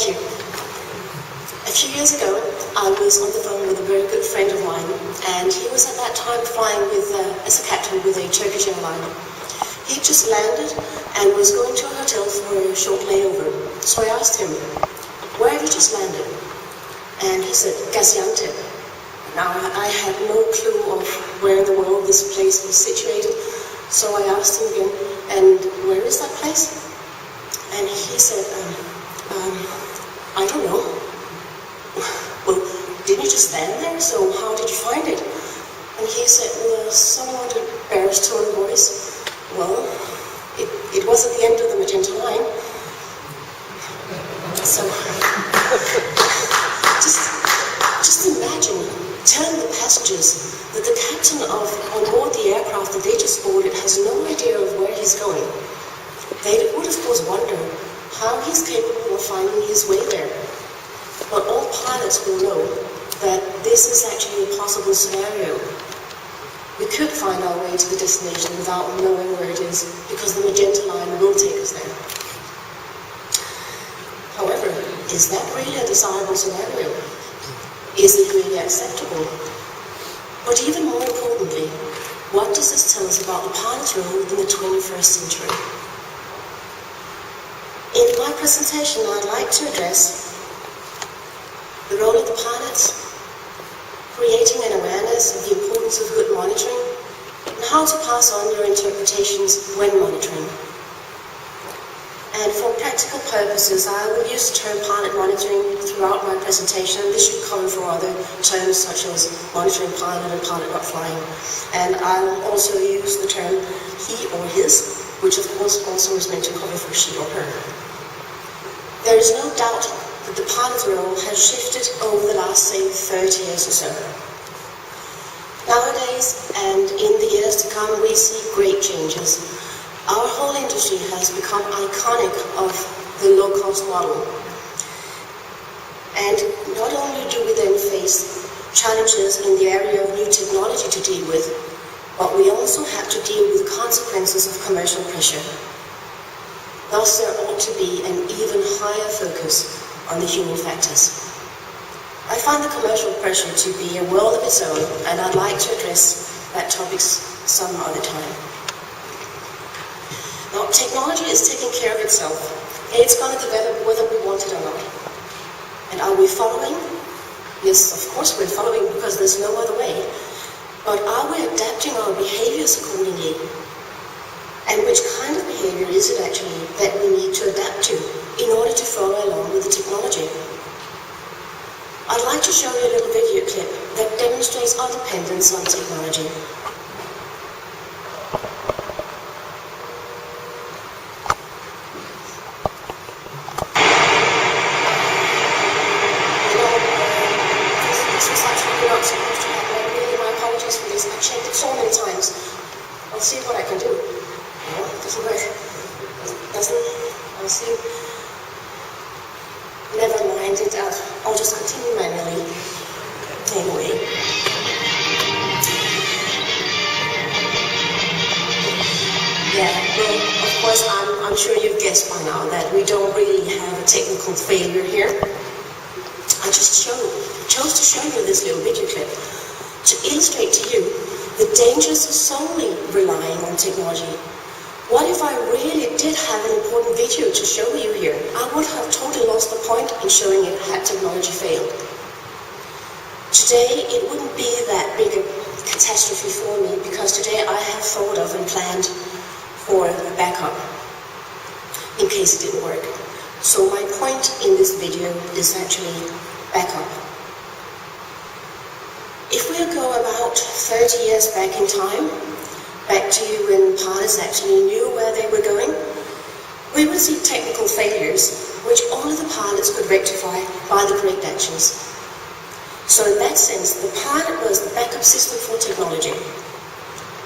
Thank you. A few years ago, I was on the phone with a very good friend of mine, and he was at that time flying as a captain with a Turkish airline. He just landed and was going to a hotel for a short layover. So I asked him, "Where have you just landed?" And he said, "Gaziantep." Now, I had no clue of where in the world this place was situated, so I asked him again, "And where is that place?" And he said, "I don't know." "Well, didn't you just land there? So how did you find it?" And he said, with a somewhat embarrassed tone of voice, "Well, it was at the end of the Magenta line." So, just imagine telling the passengers that the captain on board the aircraft that they just boarded has no idea of where he's going. They would, of course, wonder how he's capable of finding his way there. But all pilots will know that this is actually a possible scenario. We could find our way to the destination without knowing where it is, because the Magenta line will take us there. However, is that really a desirable scenario? Is it really acceptable? But even more importantly, what does this tell us about the pilot's role in the 21st century? In my presentation, I'd like to address the role of the pilots, creating an awareness of the importance of good monitoring, and how to pass on your interpretations when monitoring. And for practical purposes, I will use the term pilot monitoring throughout my presentation. This should cover for other terms such as monitoring pilot and pilot not flying. And I'll also use the term he or his, which of course also is meant to cover for she or her. There is no doubt that the pilot's role has shifted over the last, say, 30 years or so. Nowadays, and in the years to come, we see great changes. Our whole industry has become iconic of the low-cost model. And not only do we then face challenges in the area of new technology to deal with, but we also have to deal with consequences of commercial pressure. Thus, there ought to be an even higher focus on the human factors. I find the commercial pressure to be a world of its own, and I'd like to address that topic some other time. Now, technology is taking care of itself, and it's going to develop whether we want it or not. And are we following? Yes, of course we're following, because there's no other way. But are we adapting our behaviors accordingly? And which kind of behavior is it actually that we need to adapt to in order to follow along with the technology? I'd like to show you a little video clip that demonstrates our dependence on technology. This was actually not supposed to happen. Really, my apologies for this. I've checked it so many times. I'll see what I can do. No, it doesn't work. I'll see. Never mind it. I'll just continue manually. Anyway. Yeah, well, of course, I'm sure you've guessed by now that we don't really have a technical failure here. I just chose to show you this little video clip to illustrate to you the dangers of solely relying on technology. What if I really did have an important video to show you here? I would have totally lost the point in showing it had technology failed. Today, it wouldn't be that big a catastrophe for me, because today I have thought of and planned for a backup in case it didn't work. So my point in this video is actually backup. If we go about 30 years back in time, back to when pilots actually knew where they were going, we would see technical failures which only the pilots could rectify by the correct actions. So in that sense, the pilot was the backup system for technology.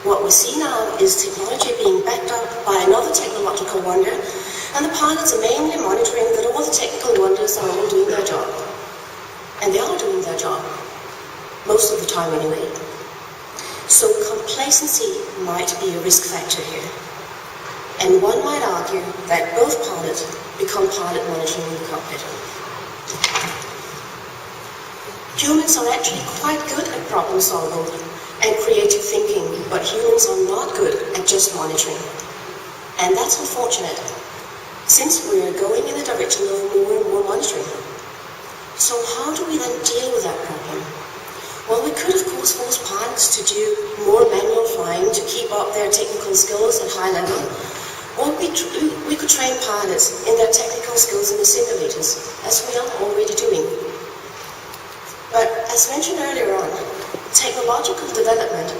What we see now is technology being backed up by another technological wonder, and the pilots are mainly monitoring that all the technical wonders are all doing their job. And they are doing their job, most of the time anyway. So complacency might be a risk factor here. And one might argue that both pilots become pilot monitoring in the cockpit. Humans are actually quite good at problem solving and creative thinking, but humans are not good at just monitoring. And that's unfortunate, since we are going in the direction of more and more monitoring. So how do we then deal with that problem? Well, we could of course force pilots to do more manual flying to keep up their technical skills at high level, or we could train pilots in their technical skills in the simulators, as we are already doing. But as mentioned earlier on, technological development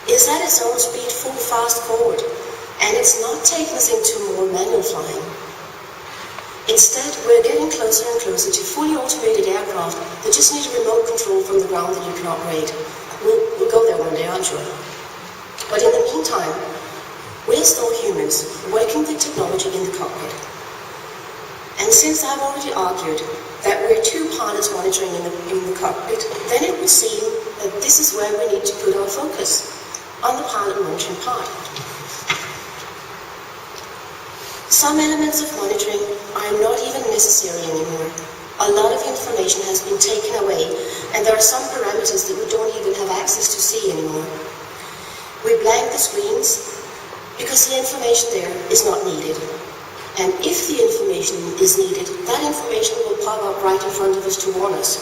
is at its own speed full fast forward, and it's not taking us into more manual flying. Instead, we're getting closer and closer to fully automated aircraft that just need remote control from the ground that you can operate. We'll go there one day, I'm sure. But in the meantime, we're still humans working the technology in the cockpit. And since I've already argued that we're two pilots monitoring in the cockpit, then it would seem that this is where we need to put our focus, on the pilot monitoring part. Some elements of monitoring are not even necessary anymore. A lot of information has been taken away, and there are some parameters that we don't even have access to see anymore. We blank the screens because the information there is not needed. And if the information is needed, that information will pop up right in front of us to warn us.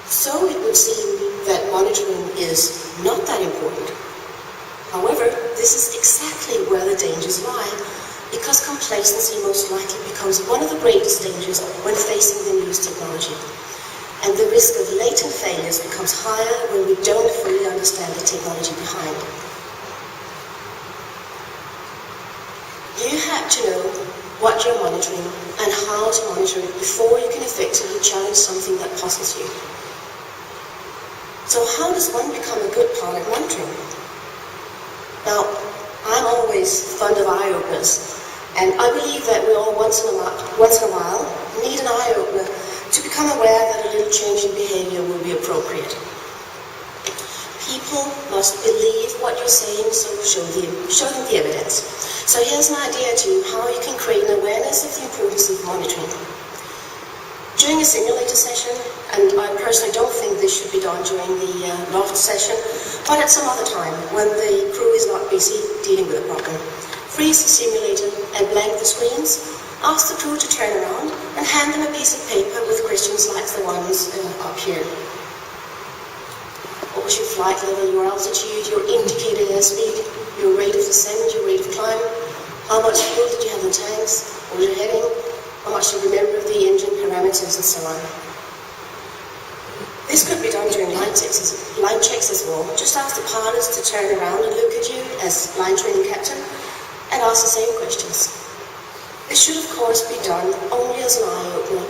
So it would seem that monitoring is not that important. However, this is exactly where the dangers lie, because complacency most likely becomes one of the greatest dangers when facing the newest technology. And the risk of latent failures becomes higher when we don't fully understand the technology behind. You have to know what you're monitoring and how to monitor it before you can effectively challenge something that puzzles you. So how does one become a good pilot monitoring? Now, I'm always fond of eye-openers, and I believe that we all once in a while need an eye-opener to become aware that a little change in behavior will be appropriate. People must believe what you're saying, so show them the evidence. So here's an idea to you how you can create an awareness of the importance of monitoring. During a simulator session, and I personally don't think this should be done during the loft session, but at some other time when the crew is not busy dealing with a problem, freeze the simulator and blank the screens, ask the crew to turn around and hand them a piece of paper with questions like the ones up here. What was your flight level, your altitude, your indicated airspeed, your rate of descent, your rate of climb, how much fuel did you have in the tanks, what was your heading, how much do you remember of the engine parameters, and so on. This could be done during line checks as well. Just ask the pilots to turn around and look at you as line training captain and ask the same questions. This should of course be done only as an eye-opener,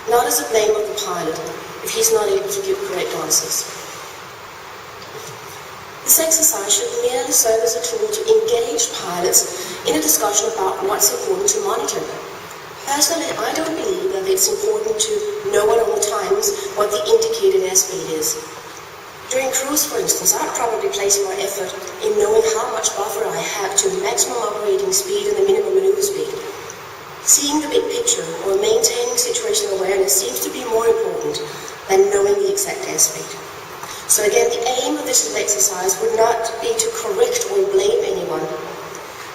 not as a blame of the pilot if he's not able to give correct answers. This exercise should merely serve as a tool to engage pilots in a discussion about what's important to monitor. Personally, I don't believe that it's important to know at all times what the indicated airspeed is. During cruise, for instance, I'd probably place more effort in knowing how much buffer I have to the maximum operating speed and the minimum maneuver speed. Seeing the big picture or maintaining situational awareness seems to be more important than knowing the exact airspeed. So again, the aim of this exercise would not be to correct or blame anyone.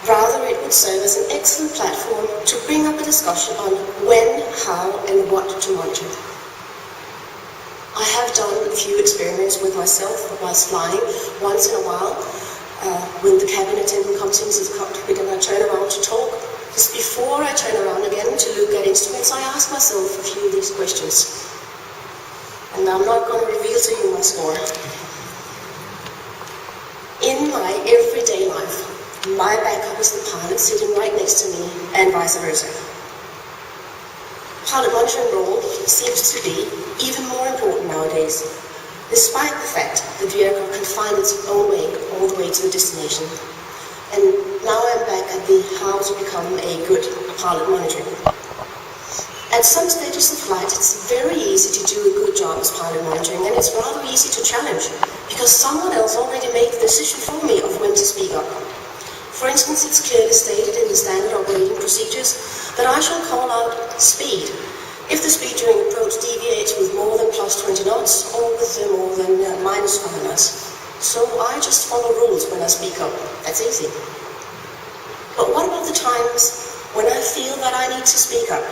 Rather, it would serve as an excellent platform to bring up a discussion on when, how, and what to monitor. I have done a few experiments with myself whilst flying once in a while. When the cabin attendant comes into the cockpit and I turn around to talk, just before I turn around again to look at instruments, I ask myself a few of these questions. And I'm not going to reveal to you my score. In my everyday life, my backup is the pilot sitting right next to me, and vice versa. Pilot monitoring role seems to be even more important nowadays, despite the fact that the aircraft can find its own way all the way to the destination. And now I'm back at the how to become a good pilot monitoring. At some stages of flight, it's very easy to do a good job as pilot monitoring, and it's rather easy to challenge, because someone else already made the decision for me of when to speak up. For instance, it's clearly stated in the standard operating procedures that I shall call out speed if the speed during approach deviates with more than +0.5 minus 20 knots or with more than minus 5 knots. So I just follow rules when I speak up. That's easy. But what about the times when I feel that I need to speak up,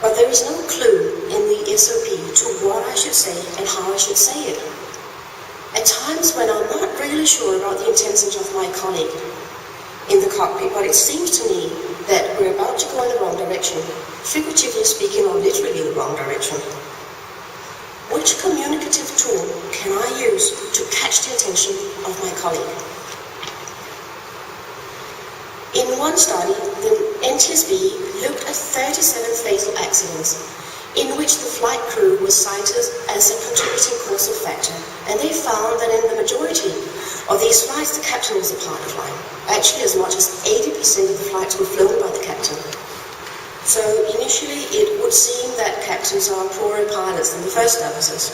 but there is no clue in the SOP to what I should say and how I should say it? At times when I'm not really sure about the intentions of my colleague in the cockpit, but it seems to me that we're about to go in the wrong direction, figuratively speaking or literally in the wrong direction. Which communicative tool can I use to catch the attention of my colleague? In one study, the NTSB looked at 37 fatal accidents in which the flight crew was cited as a contributing causal factor, and they found that in the majority of these flights the captain was a part of line. Actually, as much as 80% of the flights were flown by the captain. So initially it would seem that captains are poorer pilots than the first officers.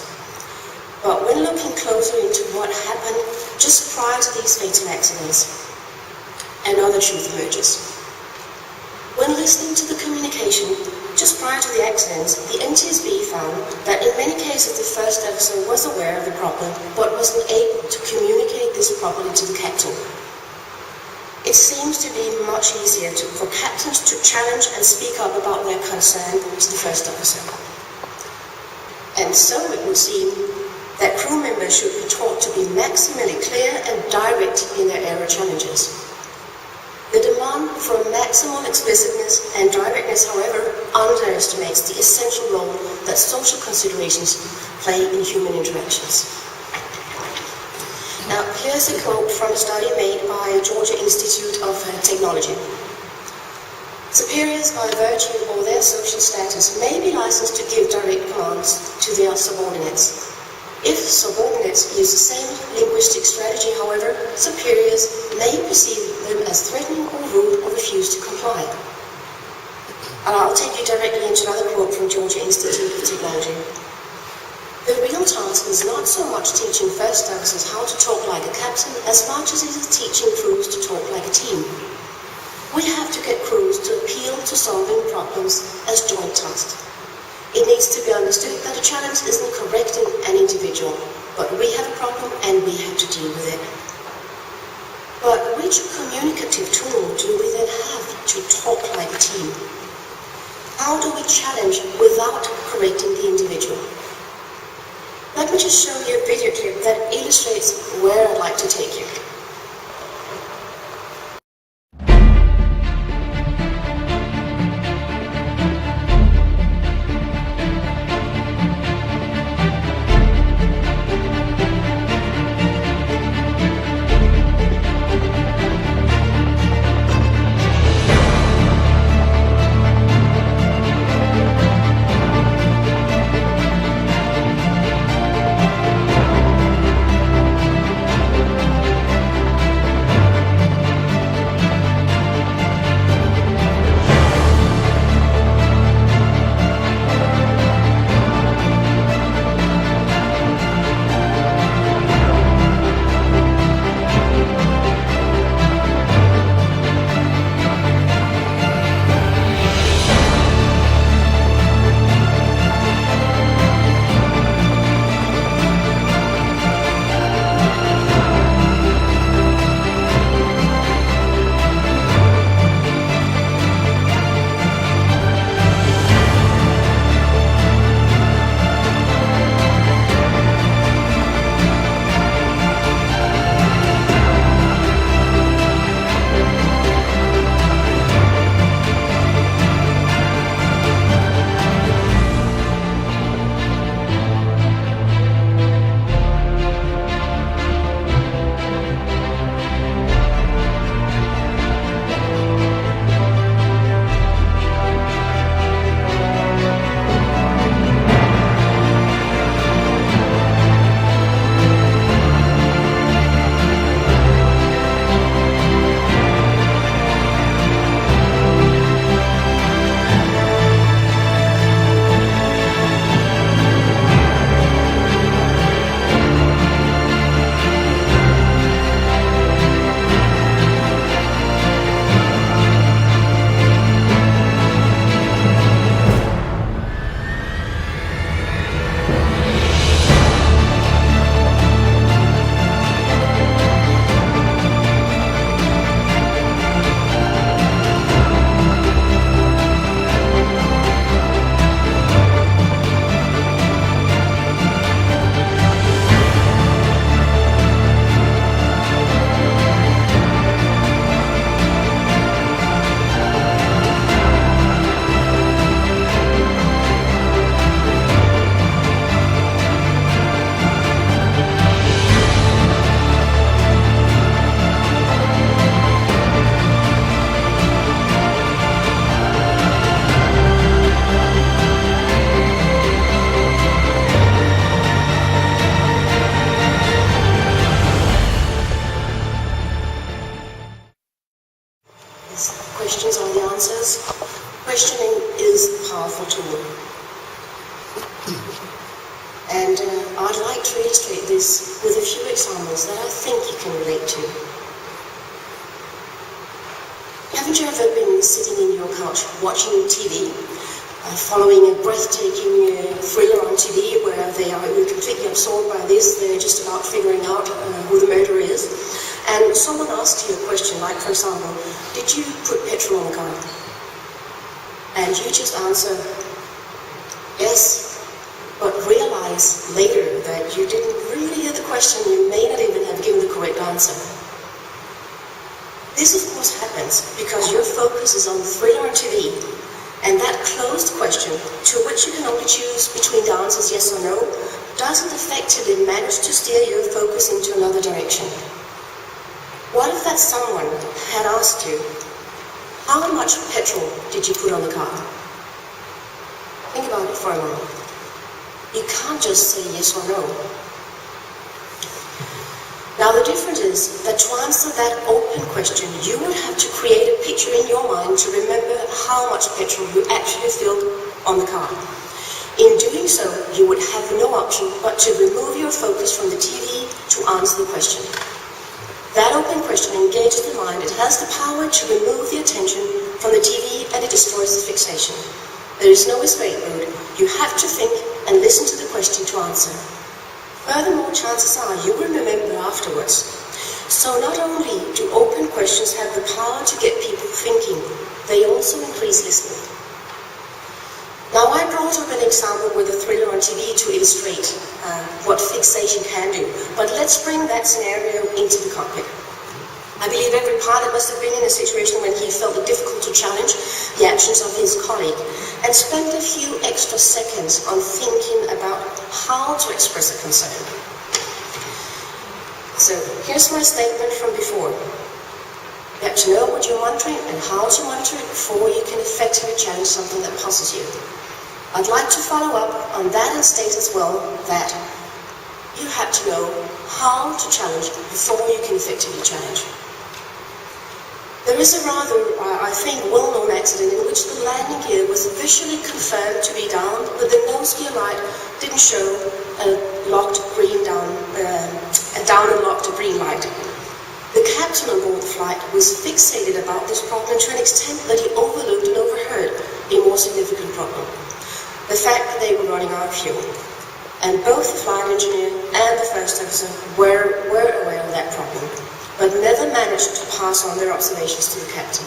But when looking closer into what happened just prior to these fatal accidents, another truth emerges. When listening to the communication just prior to the accidents, the NTSB found that in many cases the first officer was aware of the problem but wasn't able to communicate this properly to the captain. It seems to be much easier for captains to challenge and speak up about their concern to the first officer. And so it would seem that crew members should be taught to be maximally clear and direct in their error challenges. The demand for maximal explicitness and directness, however, underestimates the essential role that social considerations play in human interactions. Now, here's a quote from a study made by Georgia Institute of Technology. Superiors, by virtue of their social status, may be licensed to give direct commands to their subordinates. If subordinates use the same linguistic strategy, however, superiors may perceive them as threatening or rude or refuse to comply. And I'll take you directly into another quote from Georgia Institute of Technology. The real task is not so much teaching first officers how to talk like a captain as much as it is teaching crews to talk like a team. We have to get crews to appeal to solving problems as joint tasks. It needs to be understood that a challenge isn't correcting an individual, but we have a problem and we have to deal with it. But which communicative tool do we then have to talk like a team? How do we challenge without correcting the individual? Let me just show you a video clip that illustrates where I'd like to take you. And I'd like to illustrate this with a few examples that I think you can relate to. Haven't you ever been sitting in your couch watching TV, following a breathtaking thriller on TV where you're completely absorbed by this, they're just about figuring out who the murderer is, and someone asks you a question like, for example, did you put petrol on the car? And you just answer, yes, but realize later that you didn't really hear the question, you may not even have given the correct answer. This of course happens because your focus is on the thriller on TV, and that closed question, to which you can only choose between the answers yes or no, doesn't effectively manage to steer your focus into another direction. What if that someone had asked you, how much petrol did you put on the car? Think about it for a moment. You can't just say yes or no. Now the difference is that to answer that open question, you would have to create a picture in your mind to remember how much petrol you actually filled on the car. In doing so, you would have no option but to remove your focus from the TV to answer the question. That open question engages the mind. It has the power to remove the attention from the TV, and it destroys the fixation. There is no escape route. You have to think and listen to the question to answer. Furthermore, chances are you will remember afterwards. So not only do open questions have the power to get people thinking, they also increase listening. Now I brought up an example with a thriller on TV to illustrate what fixation can do, but let's bring that scenario into the cockpit. I believe every pilot must have been in a situation when he felt it difficult to challenge the actions of his colleague and spent a few extra seconds on thinking about how to express a concern. So here's my statement from before. You have to know what you're monitoring and how to monitor it before you can effectively challenge something that puzzles you. I'd like to follow up on that and state as well that you have to know how to challenge before you can effectively challenge. There is a rather, I think, well-known accident in which the landing gear was visually confirmed to be down, but the nose gear light didn't show a down and locked green light. The captain on board the flight was fixated about this problem to an extent that he overlooked and overheard a more significant problem. The fact that they were running out of fuel. And both the flight engineer and the first officer were aware of that problem, but never managed to pass on their observations to the captain.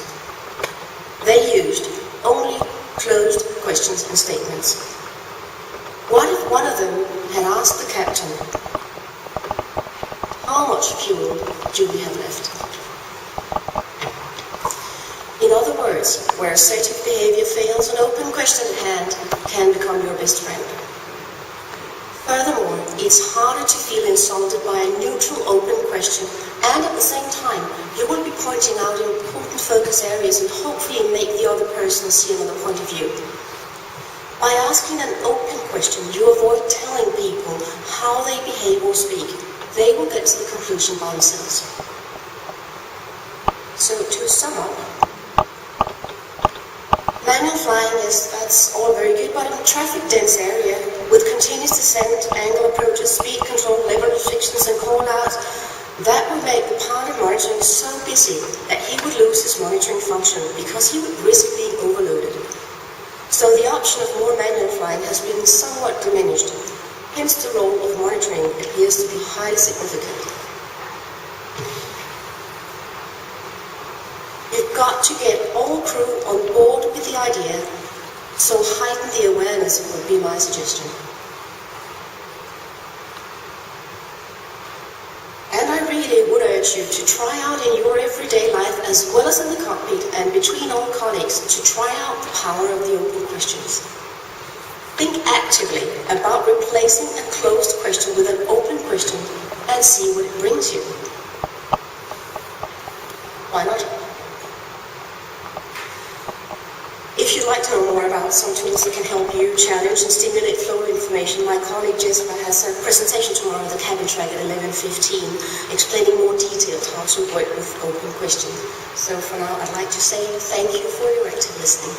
They used only closed questions and statements. What if one of them had asked the captain, how much fuel do we have left? In other words, where assertive behavior fails, an open question at hand can become your best friend. Furthermore, it's harder to feel insulted by a neutral, open question, and at the same time, you will be pointing out important focus areas and hopefully make the other person see another point of view. By asking an open question, you avoid telling people how they behave or speak. They will get to the conclusion by themselves. So to sum up, manual flying that's all very good, but in a traffic-dense area with continuous descent, angle approaches, speed control, level restrictions and call-outs, that would make the pilot monitoring so busy that he would lose his monitoring function because he would risk being overloaded. So the option of more manual flying has been somewhat diminished. Hence the role of monitoring appears to be highly significant. You've got to get all crew on board with the idea, so heighten the awareness would be my suggestion. And I really would urge you to try out in your everyday life as well as in the cockpit and between all colleagues to try out the power of the open questions. Think actively about replacing a closed question with an open question and see what it brings you. Why not? If you'd like to know more about some tools that can help you challenge and stimulate flow of information, my colleague Jessica has a presentation tomorrow at the cabin track at 11:15 explaining more detailed how to work with open questions. So for now, I'd like to say thank you for your active listening.